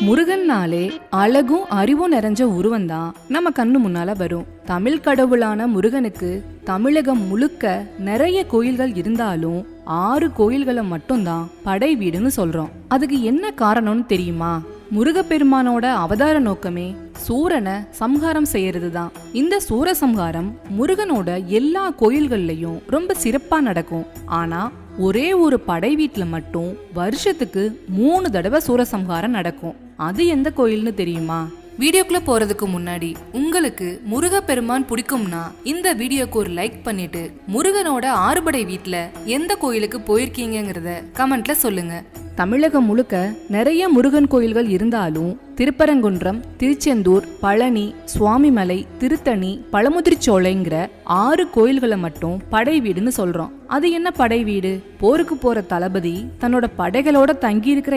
முருகன்னாலே அழகும் அறிவும் நிறைஞ்ச உருவந்தான் நம்ம கண்ணு முன்னால வரும். தமிழ் கடவுளான முருகனுக்கு தமிழகம் முழுக்க நிறைய கோயில்கள் இருந்தாலும் 6 கோயில்களை மட்டும்தான் படை வீடுன்னு சொல்றோம். அதுக்கு என்ன காரணம்னு தெரியுமா? முருகப்பெருமானோட அவதார நோக்கமே சூரனை சம்ஹாரம் செய்யறதுதான். இந்த சூரசம்ஹாரம் முருகனோட எல்லா கோயில்கள்லயும் ரொம்ப சிறப்பா நடக்கும். ஆனா ஒரே ஒரு படை வீட்டுல மட்டும் வருஷத்துக்கு 3 தடவை சூரசம்ஹாரம் நடக்கும். அது எந்த கோயில்னு தெரியுமா? வீடியோக்குள்ள போறதுக்கு முன்னாடி உங்களுக்கு முருகப்பெருமான் பிடிக்கும்னா இந்த வீடியோக்கு ஒரு லைக் பண்ணிட்டு முருகனோட 6 படை வீட்டுல எந்த கோயிலுக்கு போயிருக்கீங்கிறத கமெண்ட்ல சொல்லுங்க. தமிழகம் முழுக்க நிறைய முருகன் கோயில்கள் இருந்தாலும் திருப்பரங்குன்றம், திருச்செந்தூர், பழனி, சுவாமிமலை, திருத்தணி, பழமுதிர்ச்சோலைங்கிற 6 கோயில்களை மட்டும் படை வீடுன்னு சொல்றோம். அது என்ன படை வீடு? போருக்கு போற தளபதி தன்னோட படைகளோட தங்கி இருக்கிற